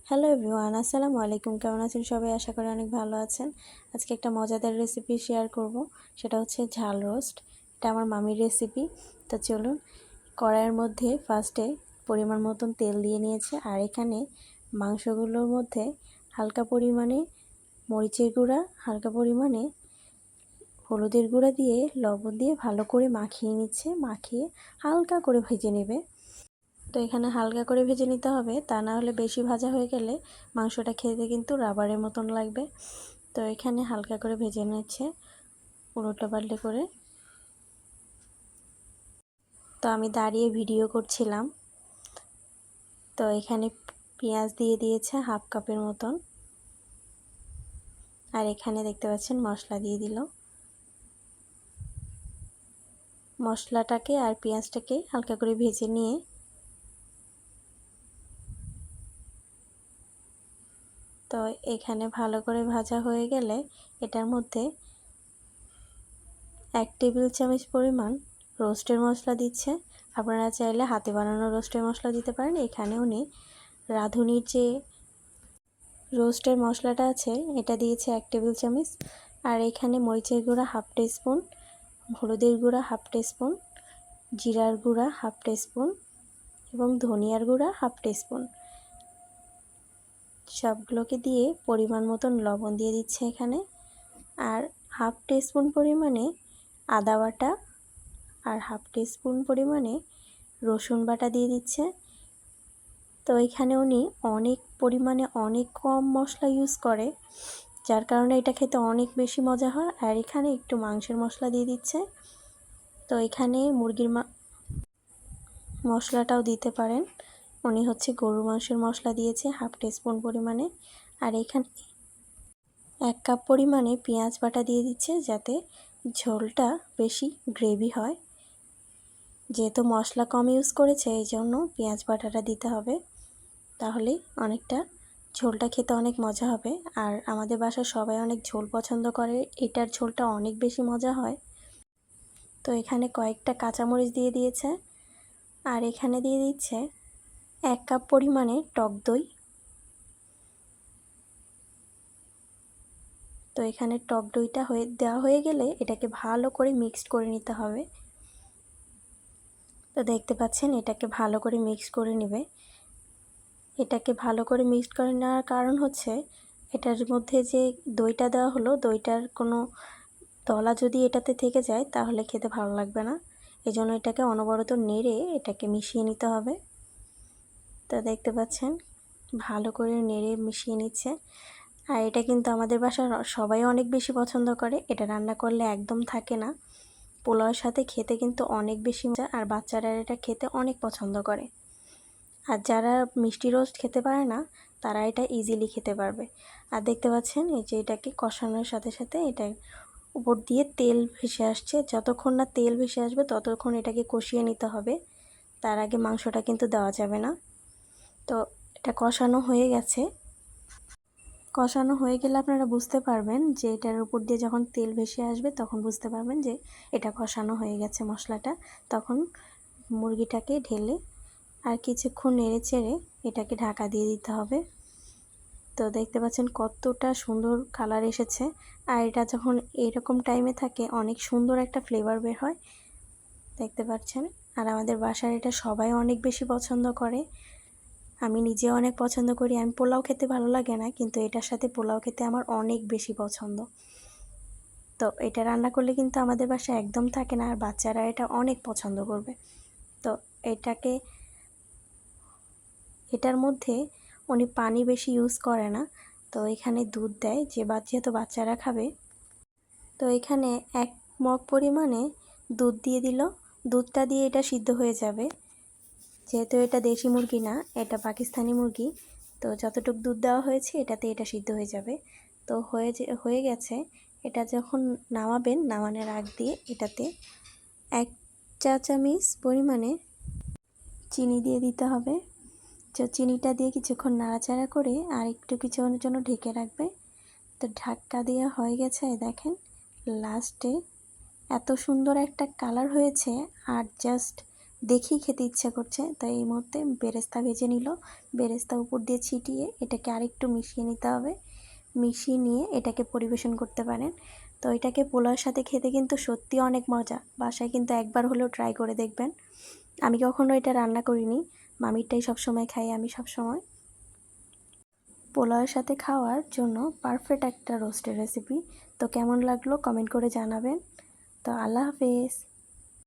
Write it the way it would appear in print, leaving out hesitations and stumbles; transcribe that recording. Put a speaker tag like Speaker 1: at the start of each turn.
Speaker 1: Hello everyone, আসসালামু আলাইকুম। কেমন আছেন সবাই? আশা করি অনেক ভালো আছেন। আজকে একটা মজাদার রেসিপি শেয়ার করব, সেটা হচ্ছে ঝাল রোস্ট। এটা আমার মামির রেসিপি। তো চলুন, কড়াইয়ের মধ্যে ফার্স্টে পরিমাণ মতন তেল দিয়ে নিয়েছে, আর এখানে মাংসগুলোর মধ্যে হালকা পরিমাণে মরিচের গুঁড়া, হালকা পরিমাণে হলুদের গুঁড়া দিয়ে লবণ দিয়ে ভালো করে মাখিয়ে নিচ্ছে। মাখিয়ে হালকা করে ভেজে নেবে। তো এখানে হালকা করে ভেজে নিতে হবে, তা না হলে বেশি ভাজা হয়ে গেলে মাংসটা খেতে কিন্তু রাবারের মতন লাগবে। তো এখানে হালকা করে ভেজে নিচ্ছে উল্টোপাল্টে করে। তো আমি দাঁড়িয়ে ভিডিও করছিলাম। তো এখানে পেঁয়াজ দিয়ে দিয়েছে হাফ কাপের মতন, আর এখানে দেখতে পাচ্ছেন মশলা দিয়ে দিল। মশলাটাকে আর পেঁয়াজটাকে হালকা করে ভেজে নিয়ে তো এখানে ভালো করে ভাজা হয়ে গেলে এটার মধ্যে 1 টেবিল চামচ পরিমাণ রোস্টের মশলা দিচ্ছে। আপনারা চাইলে হাতে বানানো রোস্টের মশলা দিতে পারেন। এখানে উনি রাঁধুনির যে রোস্টের মশলাটা আছে এটা দিয়েছে 1 টেবিল চামচ। আর এখানে মরিচের গুঁড়া হাফ টিস্পুন, হলুদের গুঁড়া হাফ টিস্পুন, জিরার গুঁড়া হাফ টিস্পুন এবং ধনিয়ার গুঁড়া হাফ টিস্পুন, সবগুলোকে দিয়ে পরিমাণ মতন লবণ দিয়ে দিচ্ছে এখানে। আর হাফ টিস্পুন পরিমাণে আদা বাটা আর হাফ টিস্পুন পরিমাণে রসুন বাটা দিয়ে দিচ্ছে। তো এখানে উনি অনেক পরিমাণে অনেক কম মশলা ইউজ করে, যার কারণে এটা খেতে অনেক বেশি মজা হয়। আর এখানে একটু মাংসের মশলা দিয়ে দিচ্ছে। তো এখানে মুরগির মশলাটাও দিতে পারেন। উনি হচ্ছে গরুর মাংসের মশলা দিয়েছে হাফ টিস্পুন পরিমাণে। আর এখানে 1 কাপ পরিমাণে পেঁয়াজ বাটা দিয়ে দিচ্ছে, যাতে ঝোলটা বেশি গ্রেভি হয়। যেহেতু মশলা কম ইউজ করেছে এই জন্য পেঁয়াজ বাটাটা দিতে হবে, তাহলে অনেকটা ঝোলটা খেতে অনেক মজা হবে। আর আমাদের বাসার সবাই অনেক ঝোল পছন্দ করে, এটার ঝোলটা অনেক বেশি মজা হয়। তো এখানে কয়েকটা কাঁচামরিচ দিয়ে দিয়েছে। আর এখানে দিয়ে দিচ্ছে 1 কাপ পরিমাণে টক দই। তো এখানে টক দইটা দেওয়া হয়ে গেলে এটাকে ভালো করে মিক্সড করে নিতে হবে। তো দেখতে পাচ্ছেন এটাকে ভালো করে মিক্স করে নেবে। এটাকে ভালো করে মিক্সড করে নেওয়ার কারণ হচ্ছে এটার মধ্যে যে দইটা দেওয়া হলো, দইটার কোনো দলা যদি এটাতে থেকে যায় তাহলে খেতে ভালো লাগবে না। এজন্য এটাকে অনবরত নেড়ে এটাকে মিশিয়ে নিতে হবে। তো দেখতে পাচ্ছেন ভালো করে নেড়ে মিশিয়ে নিচ্ছে। আর এটা কিন্তু আমাদের বাসার সবাই অনেক বেশি পছন্দ করে। এটা রান্না করলে একদম থাকে না। পোলাওর সাথে খেতে কিন্তু অনেক বেশি মজা, আর বাচ্চারা এটা খেতে অনেক পছন্দ করে। আর যারা মিষ্টি রোস্ট খেতে পারে না তারা এটা ইজিলি খেতে পারবে। আর দেখতে পাচ্ছেন এই যে এটাকে কষানোর সাথে সাথে এটা উপর দিয়ে তেল ভেসে আসছে। যতক্ষণ না তেল ভেসে আসবে ততক্ষণ এটাকে কষিয়ে নিতে হবে। তার আগে মাংসটা কিন্তু দেওয়া যাবে না। তো এটা কষানো হয়ে গেছে। কষানো হয়ে গেলে আপনারা বুঝতে পারবেন যে এটার উপর দিয়ে যখন তেল ভেসে আসবে তখন বুঝতে পারবেন যে এটা কষানো হয়ে গেছে মশলাটা। তখন মুরগিটাকে ঢেলে আর কিছুক্ষণ নেড়ে চেড়ে এটাকে ঢাকা দিয়ে দিতে হবে। তো দেখতে পাচ্ছেন কতটা সুন্দর কালার এসেছে। আর এটা যখন এরকম টাইমে থাকে অনেক সুন্দর একটা ফ্লেভার বের হয়, দেখতে পাচ্ছেন। আর আমাদের বাসার এটা সবাই অনেক বেশি পছন্দ করে। আমি নিজেও অনেক পছন্দ করি। আমি পোলাও খেতে ভালো লাগে না, কিন্তু এটার সাথে পোলাও খেতে আমার অনেক বেশি পছন্দ। তো এটা রান্না করলে কিন্তু আমাদের বাসায় একদম থাকে না, আর বাচ্চারা এটা অনেক পছন্দ করবে। তো এটার মধ্যে উনি পানি বেশি ইউজ করে না। তো এখানে দুধ দেয়, যেহেতু বাচ্চারা খাবে। তো এখানে 1 মগ পরিমাণে দুধ দিয়ে দিল। দুধটা দিয়ে এটা সিদ্ধ হয়ে যাবে। যেহেতু এটা দেশি মুরগি না, এটা পাকিস্তানি মুরগি, তো যতটুকু দুধ দেওয়া হয়েছে এটাতে এটা সিদ্ধ হয়ে যাবে। তো হয়ে গেছে। এটা যখন নামাবেন, নামানোর আগ দিয়ে এটাতে 1 চা চামচ পরিমাণে চিনি দিয়ে দিতে হবে। তো চিনিটা দিয়ে কিছুক্ষণ নাড়াচাড়া করে আর একটু কিছুক্ষণের জন্য ঢেকে রাখবে। তো ঢাকা দেওয়া হয়ে গেছে। দেখেন লাস্টে এত সুন্দর একটা কালার হয়েছে। আর জাস্ট দেখেই খেতে ইচ্ছা করছে। তাই এই মুহূর্তে বেরেস্তা ভেজে নিল, বেরেস্তা উপর দিয়ে ছিটিয়ে এটাকে আরেকটু মিশিয়ে নিতে হবে। মিশিয়ে নিয়ে এটাকে পরিবেশন করতে পারেন। তো এটাকে পোলাওয়ের সাথে খেতে কিন্তু সত্যি অনেক মজা। বাসায় কিন্তু একবার হলেও ট্রাই করে দেখবেন। আমি কখনো এটা রান্না করিনি, মামিরটাই সবসময় খাই আমি সবসময়। পোলাওয়ের সাথে খাওয়ার জন্য পারফেক্ট একটা রোস্টের রেসিপি। তো কেমন লাগলো কমেন্ট করে জানাবেন। তো আল্লাহ হাফেজ।